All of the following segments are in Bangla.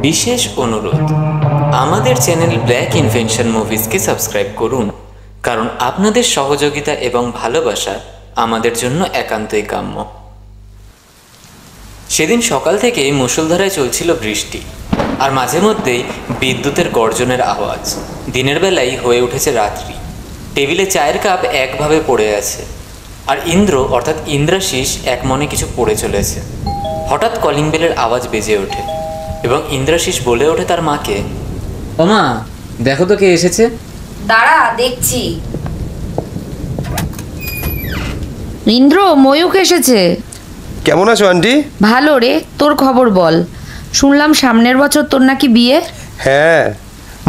বিশেষ অনুরোধ, আমাদের চ্যানেল ব্ল্যাক ইনভেনশন মুভিজকে সাবস্ক্রাইব করুন, কারণ আপনাদের সহযোগিতা এবং ভালোবাসা আমাদের জন্য একান্তই কাম্য। সেদিন সকাল থেকেই মুষলধারায় চলছিল বৃষ্টি, আর মাঝে মধ্যেই বিদ্যুতের গর্জনের আওয়াজ। দিনের বেলায় হয়ে উঠেছে রাত্রি। টেবিলে চায়ের কাপ একভাবে পড়ে আছে, আর ইন্দ্র অর্থাৎ ইন্দ্রাশিস এক মনে কিছু পড়ে চলেছে। হঠাৎ কলিং বেলের আওয়াজ বেজে ওঠে এবং ইন্দ্রাশিস বলে ওঠে তার মাকে, ও মা, দেখো তো কে এসেছে। দাঁড়া, দেখছি। ইন্দ্র, ময়ূক এসেছে। কেমন আছো আন্টি? ভালো রে, তোর খবর বল। শুনলাম সামনের বছর তোর নাকি বিয়ে। হ্যাঁ,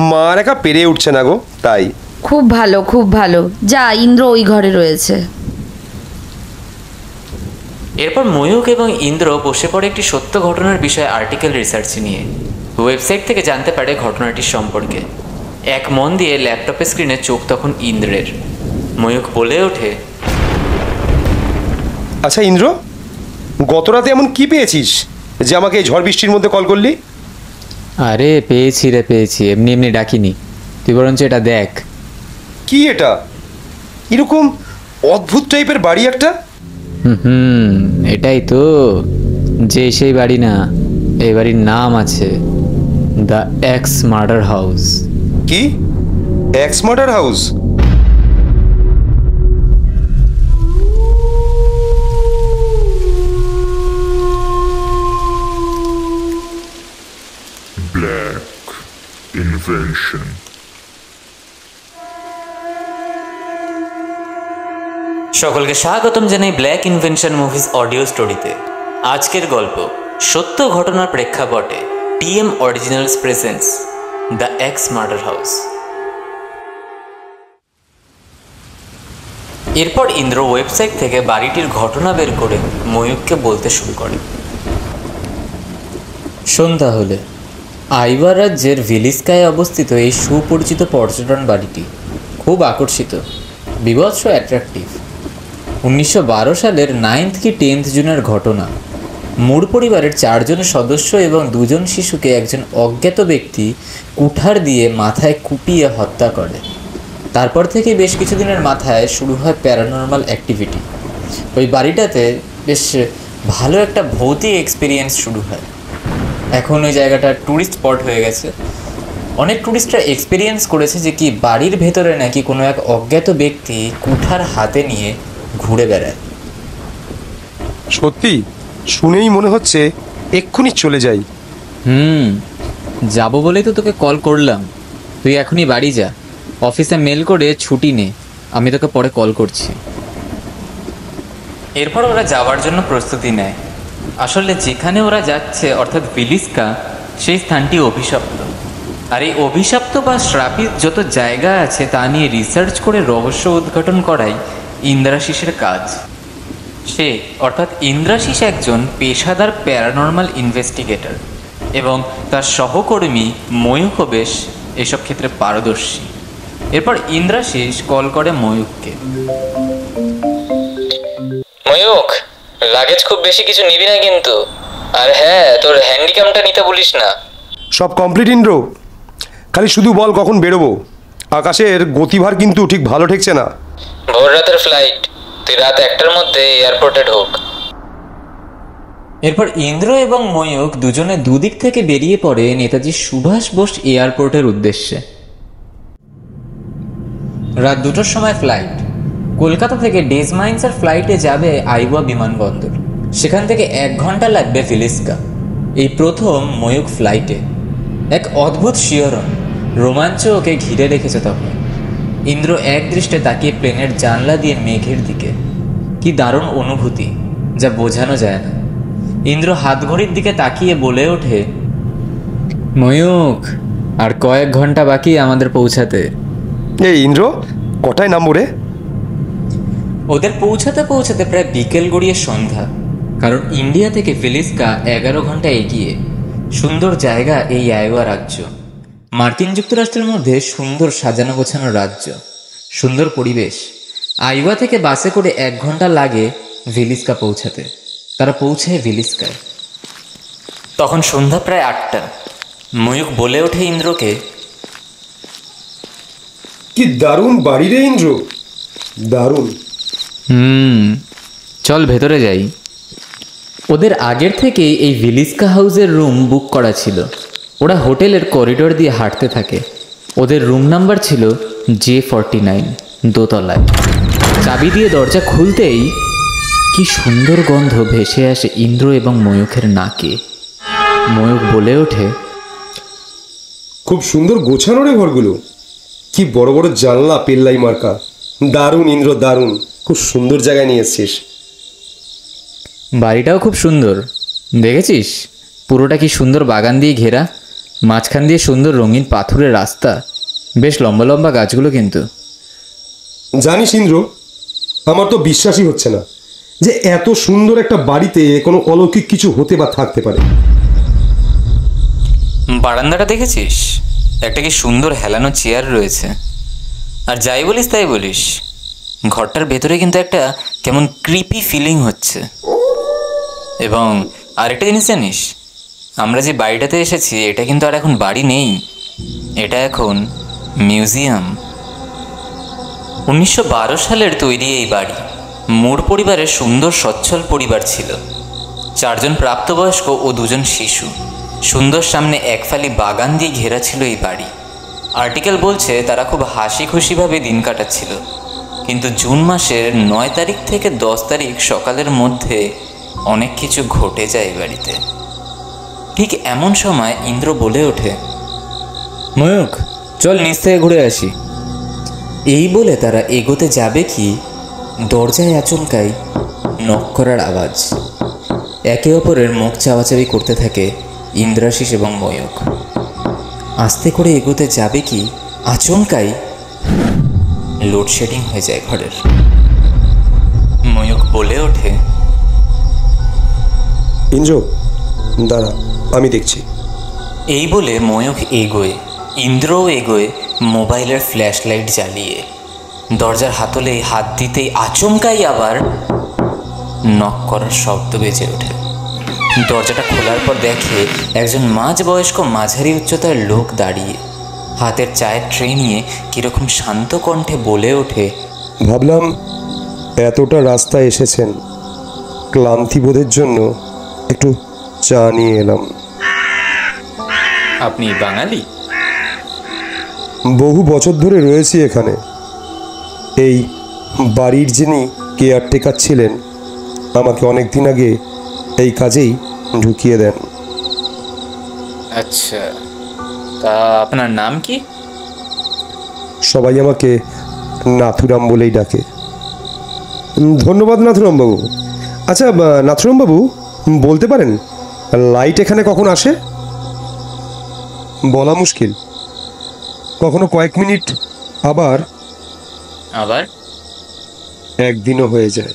মার একা পেরে উঠছে না গো, তাই। খুব ভালো, খুব ভালো। যা, ইন্দ্র ওই ঘরে রয়েছে। এরপর ময়ূক এবং ইন্দ্র বসে পড়ে একটি সত্য ঘটনার বিষয়ে আর্টিকেল রিসার্চ নিয়ে। ওয়েবসাইট থেকে জানতে পারে ঘটনাটির সম্পর্কে। এক মন দিয়ে ল্যাপটপের স্ক্রিনে চোখ তখন ইন্দ্রের। ময়ূক বলে ওঠে, আচ্ছা ইন্দ্র, গত রাতে এমন কি পেয়েছিস যে আমাকে এই ঝড় বৃষ্টির মধ্যে কল করলি? আরে পেয়েছি রে, পেয়েছি, এমনি এমনি ডাকিনি। তুই বরঞ্চ এটা দেখ। কি এটা? এরকম অদ্ভুত টাইপের বাড়ি একটা। এটাই তো, যে সেই বাড়ি না, এই বাড়ির নাম আছে দ্য এক্স মার্ডার হাউস। কি? X murder house? Black Invention. সকলকে স্বাগতম জানাই ব্ল্যাক ইনভেনশন মুভিজ অডিও স্টোরিতে। আজকের গল্প সত্য ঘটনার প্রেক্ষাপটে TM originals presents the x murder house. এরপর ইন্দ্র ওয়েবসাইট থেকে বাড়িটির ঘটনা বের করে ময়ূককে বলতে শুরু করে। সন্ধ্যা হলে আইওয়া রাজ্যের ভিলিস্কায় অবস্থিত এই সুপরিচিত পর্যটন বাড়িটি খুব আকর্ষিত, বিভৎস অ্যাট্রাকটিভ। 1912 সালের 9th কি 10th জুনের ঘটনা। মুর পরিবারের 4 জন সদস্য এবং 2 জন শিশুকে একজন অজ্ঞাত ব্যক্তি কুঠার দিয়ে মাথায় কুপিয়ে হত্যা করে। তারপর থেকে বেশ কিছুদিনের মাথায় শুরু হয় প্যারানর্মাল অ্যাক্টিভিটি। ওই বাড়িটাতে বেশ ভালো একটা ভৌতিক এক্সপিরিয়েন্স শুরু হয়। এখন ওই জায়গাটা ট্যুরিস্ট স্পট হয়ে গেছে। অনেক ট্যুরিস্টরা এক্সপিরিয়েন্স করেছে যে কি বাড়ির ভেতরে নাকি কোনো এক অজ্ঞাত ব্যক্তি কুঠার হাতে নিয়ে ঘুরে বেড়ায়। সত্যি শুনেই মনে হচ্ছে এক্ষুনি চলে যাই। যাবো বলেই তো তোকে কল করলাম। তুই এখনই বাড়ি যা, অফিসে মেল করে ছুটি নে, আমি তোকে পরে কল করছি। এরপর ওরা যাওয়ার জন্য প্রস্তুতি নেয়। আসলে যেখানে ওরা যাচ্ছে অর্থাৎ ভিলিস্কা, সেই স্থানটি অভিশপ্ত। আর এই অভিশপ্ত বা শ্রাপিত যত জায়গা আছে তা নিয়ে রিসার্চ করে রহস্য উদ্ঘাটন করাই ইন্দ্রাশিসের কাজ। সে অর্থাৎ ইন্দ্রাশিস একজন পেশাদার প্যারানর্মাল ইনভেস্টিগেটর এবং তার সহকর্মী ময়ূকও বেশ এসব ক্ষেত্রে পারদর্শী। এরপর ইন্দ্রাশিস কল করে ময়ূককে। ময়ূক, লাগেজ খুব বেশি কিছু নিবি না কিন্তু, আর হ্যাঁ, তোর হ্যান্ডিক্যামটা নিতে বলিস না। সব কমপ্লিট ইন্দ্র, খালি শুধু বল কখন বেরোবো। আকাশের গতিভার কিন্তু ঠিক ভালো ঠেকছে না। ভোর রাতের ফ্লাইট, তুই রাত 1টার মধ্যে এয়ারপোর্টে ঢোক। এরপর ইন্দ্র এবং ময়ূক দুজনে দুদিক থেকে বেরিয়ে পড়ে নেতাজি সুভাষ বোস এয়ারপোর্টের উদ্দেশ্যে। রাত 2টোর সময় ফ্লাইট। কলকাতা থেকে ডেজমাইন্সের ফ্লাইটে যাবে আইওয়া বিমানবন্দর। সেখান থেকে 1 ঘন্টা লাগবে ভিলিস্কা। এই প্রথম ময়ূক ফ্লাইটে। এক অদ্ভুত শিহরণ, রোমাঞ্চ ওকে ঘিরে রেখেছে তখন। ইন্দ্র এক দৃষ্টে তাকিয়ে প্লেনের জানলা দিয়ে মেঘের দিকে। কি দারুণ অনুভূতি, যা বোঝানো যায় না। ইন্দ্র হাতঘড়ির দিকে তাকিয়ে বলে ওঠে, ময়ূক, আর কয়েক ঘন্টা বাকি আমাদের পৌঁছাতে। এই ইন্দ্র, কটায় নামবো রে? ওদের পৌঁছাতে পৌঁছাতে প্রায় বিকেল গড়িয়ে সন্ধ্যা, কারণ ইন্ডিয়া থেকে ভিলিস্কা 11 ঘন্টা এগিয়ে। সুন্দর জায়গা এই আইওয়া রাজ্য। মার্কিন যুক্তরাষ্ট্রের মধ্যে সুন্দর সাজানো গোছানো রাজ্য, সুন্দর পরিবেশ। আইওয়া থেকে বাসে করে 1 ঘন্টা লাগে ভিলিস্কা পৌঁছাতে। তারা পৌঁছায় ভিলিস্কায়। তখন সন্ধ্যা প্রায় 8টা। ময়ূক বলে ওঠে ইন্দ্রকে, কি দারুণ বাড়ি রে ইন্দ্র, দারুণ। চল ভেতরে যাই। ওদের আগের থেকেই এই ভিলিস্কা হাউসের রুম বুক করা ছিল। ওরা হোটেলের করিডোর দিয়ে হাঁটতে থাকে। ওদের রুম নাম্বার ছিল J49, দোতলায়। চাবি দিয়ে দরজা খুলতেই কি সুন্দর গন্ধ ভেসে আসে ইন্দ্র এবং ময়ূখের নাকে। ময়ূখ বলে ওঠে, খুব সুন্দর গোছানো রে ঘরগুলো, কি বড় বড় জানলা, পেল্লাই মার্কা। দারুণ ইন্দ্র, দারুণ, খুব সুন্দর জায়গায় নিয়ে এসছিস। বাড়িটাও খুব সুন্দর, দেখেছিস? পুরোটা কি সুন্দর বাগান দিয়ে ঘেরা, মাঝখান দিয়ে সুন্দর রঙিন পাথরের রাস্তা, বেশ লম্বা লম্বা গাছগুলো। কিন্তু জানিস ইন্দ্র, আমার তো বিশ্বাসই হচ্ছে না যে এত সুন্দর একটা বাড়িতে কোনো অলৌকিক কিছু হতে বা থাকতে পারে। বারান্দাটা দেখেছিস? একটা কি সুন্দর হেলানো চেয়ার রয়েছে। আর যাই বলিস তাই বলিস, ঘরটার ভেতরে কিন্তু একটা কেমন ক্রিপি ফিলিং হচ্ছে। এবং আরেকটা জিনিস জানিস, আমরা যে বাড়িটাতে এসেছি এটা কিন্তু আর এখন বাড়ি নেই, এটা এখন মিউজিয়াম। 1912 সালের তৈরি এই বাড়ি। মোর পরিবারের সুন্দর সচ্ছল পরিবার ছিল, 4 জন প্রাপ্তবয়স্ক ও 2 জন শিশু। সুন্দর সামনে একফালি বাগান দিয়ে ঘেরা ছিল এই বাড়ি। আর্টিকেল বলছে তারা খুব হাসি খুশিভাবে দিন কাটাচ্ছিল। কিন্তু জুন মাসের 9 তারিখ থেকে 10 তারিখ সকালের মধ্যে অনেক কিছু ঘটে যায় এই বাড়িতে। ঠিক এমন সময় ইন্দ্র বলে ওঠে, ময়ূখ, চল নিচ থেকে ঘুরে আসি। এই বলে তারা এগোতে যাবে কি দরজায় আচমকাই নক করার আওয়াজ। একে অপরের মুখ চাওয়াচাবি করতে থাকে ইন্দ্রাশিস এবং ময়ূখ। আস্তে করে এগোতে যাবে কি আচমকাই লোডশেডিং হয়ে যায় ঘরের। ময়ূখ বলে ওঠে, ইন্দ্র দাঁড়া, আমি দেখছি। এই বলে ময়ূখ এগোয়, ইন্দ্রও এগোয় মোবাইলের ফ্ল্যাশ লাইট জ্বালিয়ে। দরজার হাতলে হাত দিতেই আচমকাই আবার নক করার শব্দ বেজে ওঠে। দরজাটা খোলার পর দেখে একজন মাঝবয়স্ক মাঝারি উচ্চতার লোক দাঁড়িয়ে, হাতের চায়ের ট্রে নিয়ে কীরকম শান্ত কণ্ঠে বলে ওঠে, ভাবলাম এতটা রাস্তা এসেছেন, ক্লান্তিবোধের জন্য একটু চা নিয়ে এলাম। আপনি বাঙালি? বহু বছর ধরে রয়েছি এখানে। এই বাড়ির যিনি কেয়ারটেকার ছিলেন আমাকে অনেক দিন আগে এই কাজেই ঢুকিয়ে দেন। আচ্ছা, তা আপনার নাম কি? সবাই আমাকে নাথুরাম বলেই ডাকে। ধন্যবাদ নাথুরাম বাবু। আচ্ছা নাথুরাম বাবু, বলতে পারেন লাইট এখানে কখন আসে? বলা মুশকিল, কখনো কয়েক মিনিট, আবার আবার একদিনও হয়ে যায়।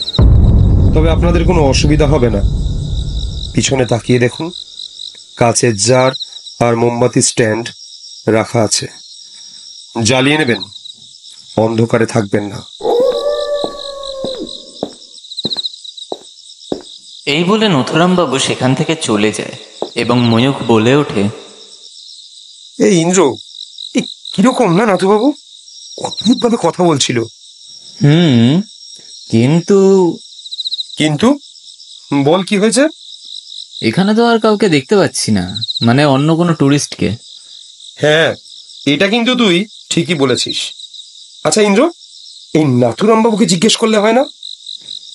তবে আপনাদের কোনো অসুবিধা হবে না। পিছনে তাকিয়ে দেখুন, কাচের জার আর মোমবাতি স্ট্যান্ড রাখা আছে, জ্বালিয়ে নেবেন, অন্ধকারে থাকবেন না। এই বলে নথুরামবাবু সেখান থেকে চলে যায় এবং ময়ূখ বলে ওঠে, এই ইন্দ্র, এই কিরকম না নাথুবাবু, অদ্ভুতভাবে কথা বলছিল। কিন্তু কিন্তু বল, কি হয়েছে? এখানে তো আর কাউকে দেখতে পাচ্ছি না, মানে অন্য কোনো ট্যুরিস্টকে। হ্যাঁ, এটা কিন্তু তুই ঠিকই বলেছিস। আচ্ছা ইন্দ্র, এই নাথুরাম বাবুকে জিজ্ঞেস করলে হয় না?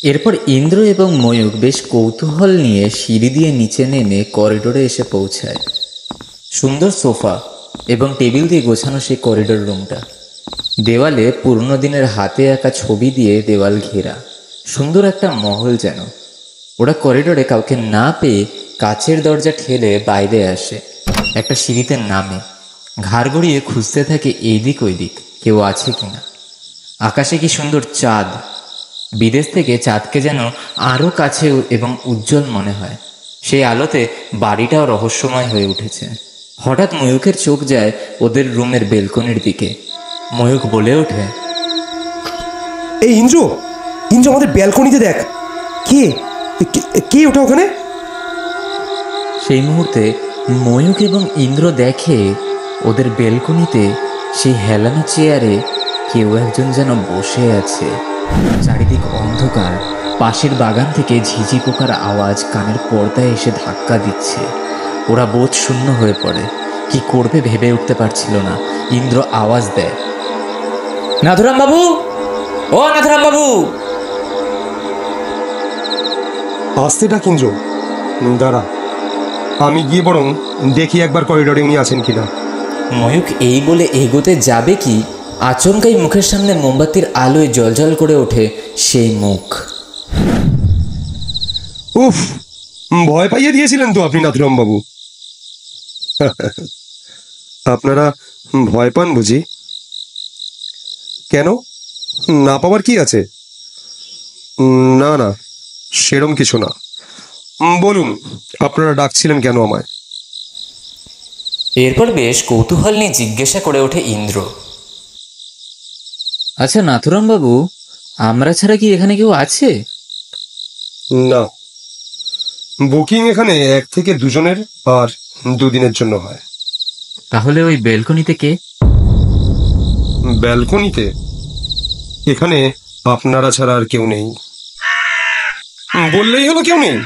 এরপর ইন্দ্র এবং ময়ূখ বেশ কৌতূহল নিয়ে সিঁড়ি দিয়ে নিচে নেমে করিডোরে এসে পৌঁছায়। সুন্দর সোফা এবং টেবিল দিয়ে গোছানো সেই করিডোর রুমটা। দেওয়ালে পুরনো দিনের হাতে আঁকা ছবি দিয়ে দেওয়াল ঘেরা, সুন্দর একটা মহল যেন। ওরা করিডোরে কাউকে না পেয়ে কাচের দরজা ঠেলে বাইরে আসে, একটা সিঁড়িতে নামে, ঘাড় গড়িয়ে খুঁজতে থাকে এইদিক ওইদিক কেউ আছে কিনা। আকাশে কি সুন্দর চাঁদ, বিদেশ থেকে চাঁদকে যেন আরও কাছে এবং উজ্জ্বল মনে হয়। সেই আলোতে বাড়িটাও রহস্যময় হয়ে উঠেছে। হঠাৎ ময়ূখের চোখ যায় ওদের রুমের বেলকনির দিকে। ময়ূখ বলে ওঠে, এই ইন্দ্র, ইন্দ্র আমাদের ব্যালকনিতে দেখ, কে কে ওটা ওখানে? সেই মুহূর্তে ময়ূক এবং ইন্দ্র দেখে ওদের বেলকনিতে সেই হেলানো চেয়ারে কেউ একজন যেন বসে আছে। চারিদিক অন্ধকার, পাশের বাগান থেকে ঝিঝি পোকার আওয়াজ কানের পর্দায় এসে ধাক্কা দিচ্ছে। ওরা বোধ শূন্য হয়ে পড়ে, কি করবে ভেবে উঠতে পারছিল না। ইন্দ্র আওয়াজ দেয়, নাথুরাম বাবু, ও নাথুরাম বাবু। আসতে ডাক ইন্দ্র, দাঁড়া, আমি গিয়ে বরং দেখি একবার করিডোরে উনি আছেন কিনা। ময়ূক এই বলে এগোতে যাবে কি আচমকাই মুখের সামনে মোমবাতির আলোয় জ্বলজ্বল করে ওঠে সেই মুখ। উফ, ভয় পাইয়ে দিয়েছিলেন তো আপনি নাথুরাম বাবু। আপনারা ভয় পান বুঝি? কেন, না পাওয়ার কি আছে? না না, সেরম কিছু না। বলুন, আপনারা ডাকছিলেন কেন আমায়? এরপর বেশ কৌতূহল নিয়ে জিজ্ঞাসা করে ওঠে ইন্দ্র, আচ্ছা নাথুরাম বাবু, আমরা ছাড়া কি এখানে কেউ আছে? না, বুকিং এখানে 1 থেকে 2 জনের আর 2 দিনের জন্য হয়। তাহলে ওই বেলকনিতে কে? ব্যালকনিতে এখানে আপনারা ছাড়া আর কেউ নেই। বললেই হলো কেউ নেই,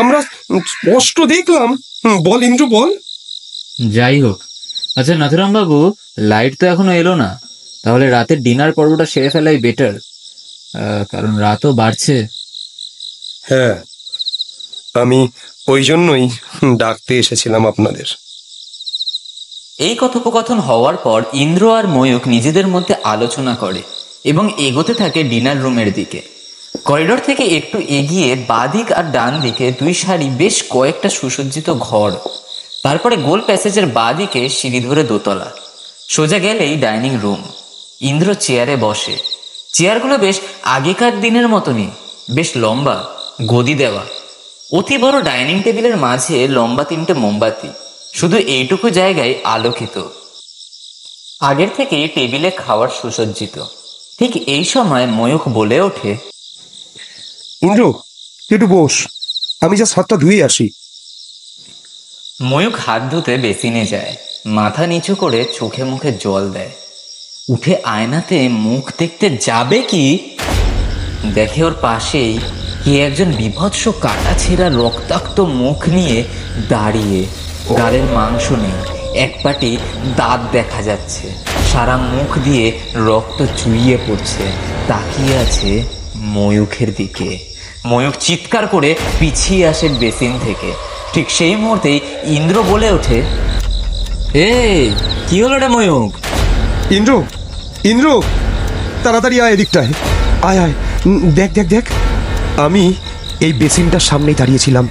আমরা স্পষ্ট দেখলাম। বল ইন্দ্র, বল। যাই হোক, আচ্ছা নাথুরাম বাবু, লাইট তো এখনো এলো না, তাহলে রাতের ডিনার পর্বটা সেরে ফেলাই বেটার, কারণ রাতও বাড়ছে। হ্যাঁ, আমি ওই জন্যই ডাকতে এসেছিলাম আপনাদের। এই কথোপকথন হওয়ার পর ইন্দ্র আর ময়ূক নিজেদের মধ্যে আলোচনা করে এবং এগোতে থাকে ডিনার রুমের দিকে। করিডোর থেকে একটু এগিয়ে বাঁদিক আর ডান দিকে 2 সারি বেশ কয়েকটা সুসজ্জিত ঘর, তারপরে গোল প্যাসেজের বাঁদিকে সিঁড়ি ধরে দোতলা। সোজা গেলেই ডাইনিং রুম। ইন্দ্র চেয়ারে বসে। চেয়ারগুলো বেশ আগেকার দিনের মতনই, বেশ লম্বা, গদি দেওয়া। অতি বড় ডাইনিং টেবিলের মাঝে লম্বা 3টে মোমবাতি, শুধু এইটুকু জায়গায় আলোকিত। আগের থেকে টেবিলে খাওয়ার সুসজ্জিত। ঠিক এই সময় ময়ূক বলে ওঠে, ইন্দ্র, একটু বস, আমি যা হাতটা ধুয়ে আসি। ময়ূক হাত ধুতে বেসিনে যায়, মাথা নিচু করে চোখে মুখে জল দেয়। উঠে আয়নাতে মুখ দেখতে যাবে কি দেখে ওর পাশেই কে একজন বিভৎস কাটা ছেঁড়া রক্তাক্ত মুখ নিয়ে দাঁড়িয়ে। গালের মাংস নেই, এক পাটি দাঁত দেখা যাচ্ছে, সারা মুখ দিয়ে রক্ত চুইয়ে পড়ছে। তাকিয়ে আছে ময়ূখের দিকে। ময়ূখ চিৎকার করে পিছিয়ে আসে বেসিন থেকে। ঠিক সেই মুহূর্তেই ইন্দ্র বলে ওঠে, কি হলো রে ময়ূখ? ইন্দ্র, ইন্দ্র, তাড়াতাড়ি আয় এদিকটায়, আয় আয়, দেখ দেখ দেখ। আমি এই বেসিনটার সামনেই দাঁড়িয়েছিলাম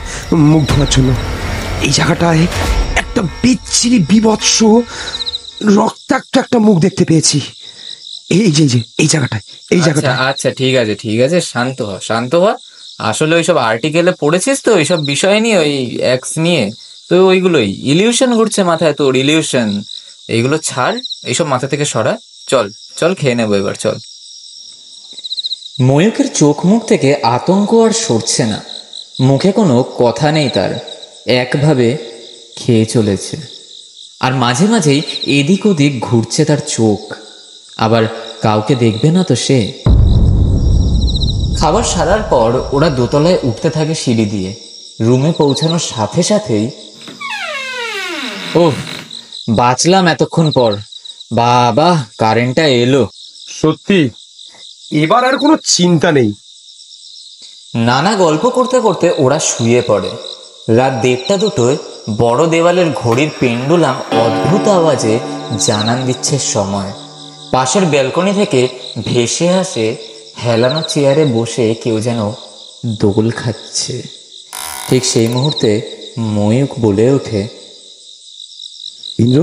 মুখ ধোয়ার জন্য। এই জায়গাটায় একটা বিচ্ছিরি বিভৎস রক্তাক্ত একটা মুখ দেখতে পেয়েছি। এই যে এই জায়গাটায়, এই জায়গাটা। আচ্ছা ঠিক আছে, শান্ত হ শান্ত হ। আসলে ওইসব আর্টিকেলে পড়েছিস তো এইসব বিষয় নিয়ে, ওই এক্স নিয়ে, তো ওইগুলোই ইলিউশন ঘুরছে মাথায় তোর, ইলিউশন। এইগুলো ছাড়, এইসব মাথা থেকে সরা। চল চল, খেয়ে নেবো এবার, চল। ময়ূকের চোখ মুখ থেকে আতঙ্ক আর সরছে না, মুখে কোনো কথা নেই তার, একভাবে খেয়ে চলেছে। আর মাঝে মাঝেই এদিক ওদিক ঘুরছে তার চোখ, আবার কাউকে দেখবে না তো সে। খাবার সারার পর ওরা দোতলায় উঠতে থাকে সিঁড়ি দিয়ে। রুমে পৌঁছানোর সাথে সাথেই, ওহ, বাঁচলাম এতক্ষণ পর, বাবা কারেন্টটা এলো। সত্যি, এবার আর কোনো চিন্তা নেই। নানা গল্প করতে করতে ওরা শুয়ে পড়ে। রাত 1:30-2টায় বড় দেওয়ালের ঘড়ির পেন্ডুলাম অদ্ভুত আওয়াজে জানান দিচ্ছে সময়। পাশের ব্যালকনি থেকে ভেসে আসে হেলানো চেয়ারে বসে কেউ যেন দোল খাচ্ছে। ঠিক সেই মুহূর্তে ময়ূক বলে ওঠে, ইন্দ্র,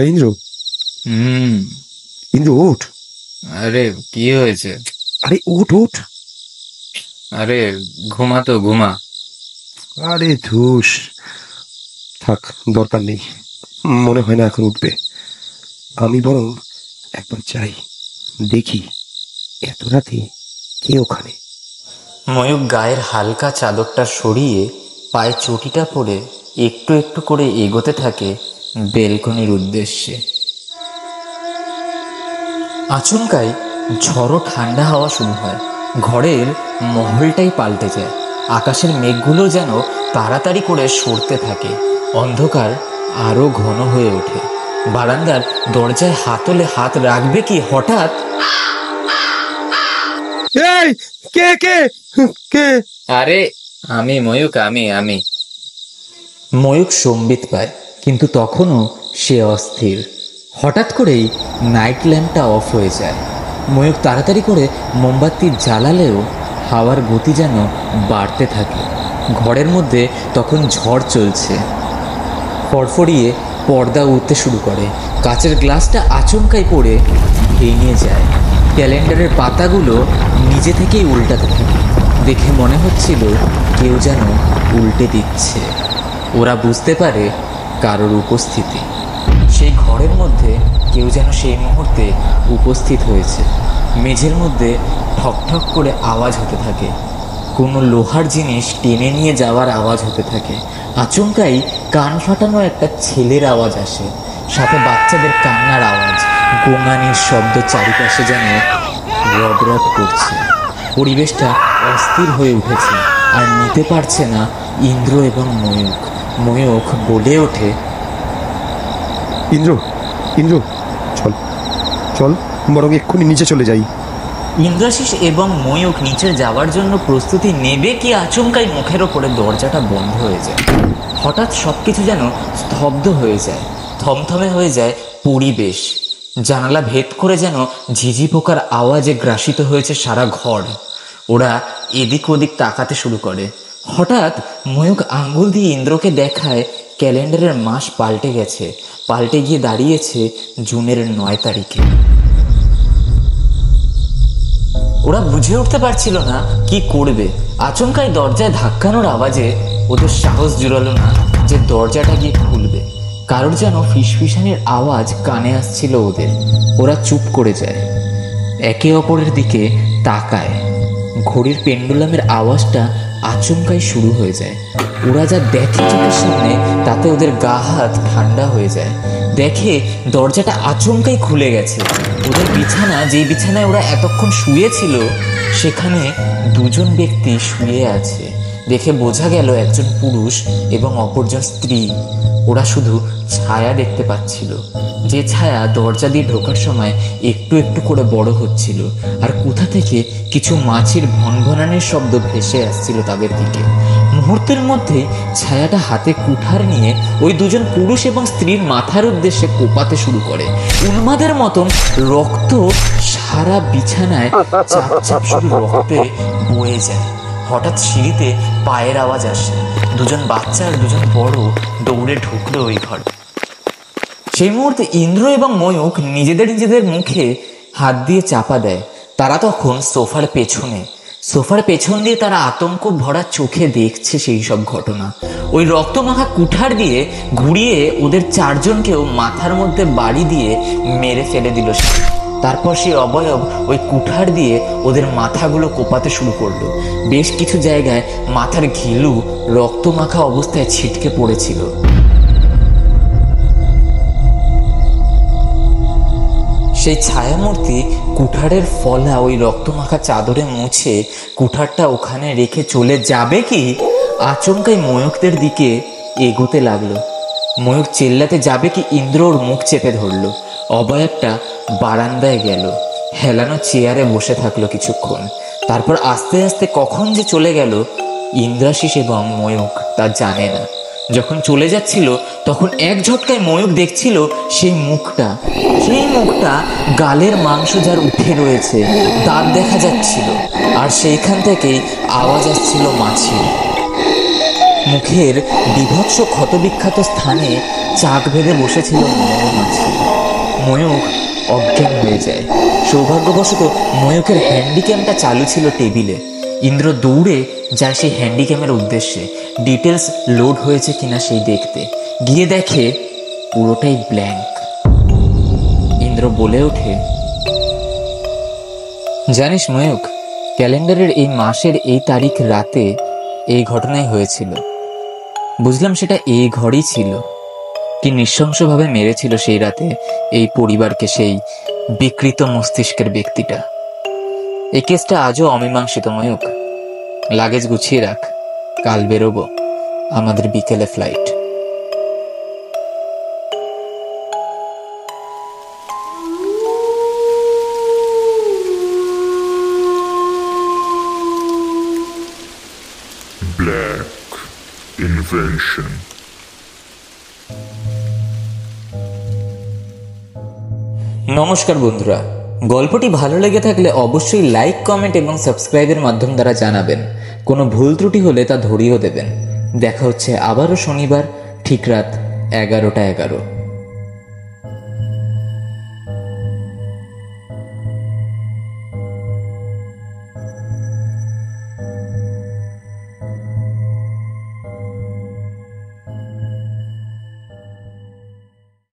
ইন্দ্র, ইন্দ্র ওঠ। আরে কি হয়েছে? আরে ওঠ ওঠ। আরে ঘুমা। আরে ধুস, থাক, দরকার নেই, মনে হয় না এখন উঠবে। আমি বরং একবার যাই, দেখি এত রাতে কে ওখানে। ময়ূক গায়ের হালকা চাদরটা সরিয়ে পায়ে চটিটা পরে একটু একটু করে এগোতে থাকে বেলকনির উদ্দেশ্যে। আচমকাই ঝড়ো ঠান্ডা হাওয়া শুরু হয়। ঘরের মহলটাই পাল্টে যায়। আকাশের মেঘগুলো যেন তাড়াতাড়ি করে সরতে থাকে। অন্ধকার আরো ঘন হয়ে ওঠে। বারান্দার দরজায় হাতলে হাত রাখবে কি হঠাৎ এই কে কে কে? আরে আমি ময়ূক, আমি ময়ূক সম্বিত পায়, কিন্তু তখনও সে অস্থির। হঠাৎ করেই নাইট ল্যাম্পটা অফ হয়ে যায়। ময়ূক তাড়াতাড়ি করে মোমবাতি জ্বালালেও হাওয়ার গতি যেন বাড়তে থাকে। ঘরের মধ্যে তখন ঝড় চলছে। ফড়ফড়িয়ে পর্দা উঠতে শুরু করে। কাচের গ্লাসটা আচমকাই পড়ে ভেঙে যায়। ক্যালেন্ডারের পাতাগুলো নিজে থেকেই উল্টাতে থাকে। দেখে মনে হচ্ছিল কেউ যেন উল্টে দিচ্ছে। ওরা বুঝতে পারে কারোর উপস্থিতি। সেই ঘরের মধ্যে কেউ যেন সেই মুহূর্তে উপস্থিত হয়েছে। মেঝের মধ্যে ঠকঠক করে আওয়াজ হতে থাকে। কোনো লোহার জিনিস টেনে নিয়ে যাওয়ার আওয়াজ হতে থাকে। আচমকাই কান ফাটানো একটা ছেলের আওয়াজ আসে, সাথে বাচ্চাদের কান্নার আওয়াজ। গোঙানির শব্দ চারিপাশে যেন রব করছে। পরিবেশটা অস্থির হয়ে উঠেছে, আর নিতে পারছে না ইন্দ্র এবং ময়ূক। ময়ূক বলে ওঠে, ইন্দ্র ইন্দ্র চল চল, বরং এক্ষুনি নিচে চলে যাই। ইন্দ্রাশিস এবং ময়ূক নিচে যাওয়ার জন্য প্রস্তুতি নেবে কি আচমকাই মুখের ওপরে দরজাটা বন্ধ হয়ে যায়। হঠাৎ সবকিছু যেন স্তব্ধ হয়ে যায়। থমথমে হয়ে যায় পরিবেশ। জানালা ভেদ করে যেন ঝিঝি পোকার আওয়াজে গ্রাসিত হয়েছে সারা ঘর। ওরা এদিক ওদিক তাকাতে শুরু করে। হঠাৎ ময়ূক আঙ্গুল দিয়ে ইন্দ্রকে দেখায় ক্যালেন্ডারের মাস পাল্টে গেছে। পাল্টে গিয়ে দাঁড়িয়েছে জুনের 9 তারিখে। ওরা বুঝে উঠতে পারছিল না কি করবে। আচমকাই দরজায় ধাক্কানোর আওয়াজে ওদের সাহস জুড়ালো না যে দরজাটা গিয়ে খুলবে। কারোর যেন ফিসফিসানির আওয়াজ কানে আসছিল ওদের। ওরা চুপ করে যায়, একে অপরের দিকে তাকায়। ঘড়ির পেন্ডুলামের আওয়াজটা আচমকাই শুরু হয়ে যায়। ওরা যা দেখে চোখের সামনে, তাতে ওদের গা হাত ঠান্ডা হয়ে যায়। দেখে দরজাটা আচমকাই খুলে গেছে। ওদের বিছানা, যেই বিছানায় ওরা এতক্ষণ শুয়েছিল, সেখানে দুজন ব্যক্তি শুয়ে আছে। দেখে বোঝা গেল একজন পুরুষ এবং অপরজন স্ত্রী। ওরা শুধু ছায়া দেখতে পাচ্ছিল, যে ছায়া দরজা দিয়ে ঢোকার সময় একটু একটু করে বড় হচ্ছিল। আর কোথা থেকে কিছু মাছির ভনভনানির শব্দ ভেসে আসছিল তাদের দিকে। মুহূর্তের মধ্যে ছায়াটা হাতে কুঠার নিয়ে ওই দুজন পুরুষ এবং স্ত্রীর মাথার উদ্দেশ্যে কোপাতে শুরু করে। উন্মাদের মতন রক্ত সারা বিছানায় চাপ চাপ শুধু রক্তে বয়ে যায়। হঠাৎ সিঁড়িতে পায়ের আওয়াজ আসে। দুজন বাচ্চা আর দুজন বড় দৌড়ে ঢুকলো ওই ঘরে। সেই মুহূর্তে ইন্দ্র এবং ময়ূক নিজেদের মুখে হাত দিয়ে চাপা দেয়। তারা তখন সোফার পেছন দিয়ে তারা আতঙ্ক ভরা চোখে দেখছে সেই সব ঘটনা। ওই রক্তমাখা কুঠার দিয়ে ঘুরিয়ে ওদের চারজনকেও মাথার মধ্যে বাড়ি দিয়ে মেরে ফেলে দিল সে। তারপর সেই অবয়ব ওই কুঠার দিয়ে ওদের মাথাগুলো কোপাতে শুরু করলো। বেশ কিছু জায়গায় মাথার ঘিলু রক্তমাখা অবস্থায় ছিটকে পড়েছিল। সেই ছায়ামূর্তি কুঠারের ফলা ওই রক্তমাখা চাদরে মুছে কুঠারটা ওখানে রেখে চলে যাবে কি আচমকাই ময়ূকদের দিকে এগোতে লাগলো। ময়ূক চেল্লাতে যাবে কি ইন্দ্র ওর মুখ চেপে ধরলো। অবয়বটা বারান্দায় গেল, হেলানো চেয়ারে বসে থাকলো কিছুক্ষণ। তারপর আস্তে আস্তে কখন যে চলে গেল ইন্দ্রাশিস এবং ময়ূক তা জানে না। যখন চলে যাচ্ছিল তখন এক ঝটকায় ময়ূক দেখছিল সেই মুখটা গালের মাংস যার উঠে রয়েছে, দাঁত দেখা যাচ্ছিল, আর সেইখান থেকেই আওয়াজ আসছিল মাছির। মুখের বিভৎস ক্ষতবিক্ষত স্থানে চাক বেঁধে বসেছিল মৌমাছি। ময়ূক অজ্ঞান হয়ে যায়। সৌভাগ্যবশত ময়ূকের হ্যান্ডিক্যামটা চালু ছিল টেবিলে। ইন্দ্র দৌড়ে যায় সেই হ্যান্ডিক্যামের উদ্দেশ্যে, ডিটেলস লোড হয়েছে কিনা সেই দেখতে। গিয়ে দেখে পুরোটাই ব্ল্যাঙ্ক। ইন্দ্র বলে ওঠে, জানিস ময়ূক, ক্যালেন্ডারের এই মাসের এই তারিখ রাতে এই ঘটনাই হয়েছিল। বুঝলাম সেটা এই ঘরই ছিল। কি নৃশংসভাবে মেরেছিল সেই রাতে এই পরিবারকে সেই বিকৃত মস্তিষ্কের ব্যক্তিটা। এই কেসটা আজও অমীমাংসিত ময়ূক। লাগেজ গুছিয়ে রাখ, কাল বেরোবো, আমাদের বিকেলে ফ্লাইট। Black Invention. নমস্কার বন্ধুরা, গল্পটি ভালো লেগে থাকলে অবশ্যই লাইক, কমেন্ট এবং সাবস্ক্রাইবের মাধ্যম দ্বারা জানাবেন। কোনো ভুল ত্রুটি হলে তা ধরিয়েও দেবেন। দেখা হচ্ছে আবারও শনিবার ঠিক রাত 11টা 11।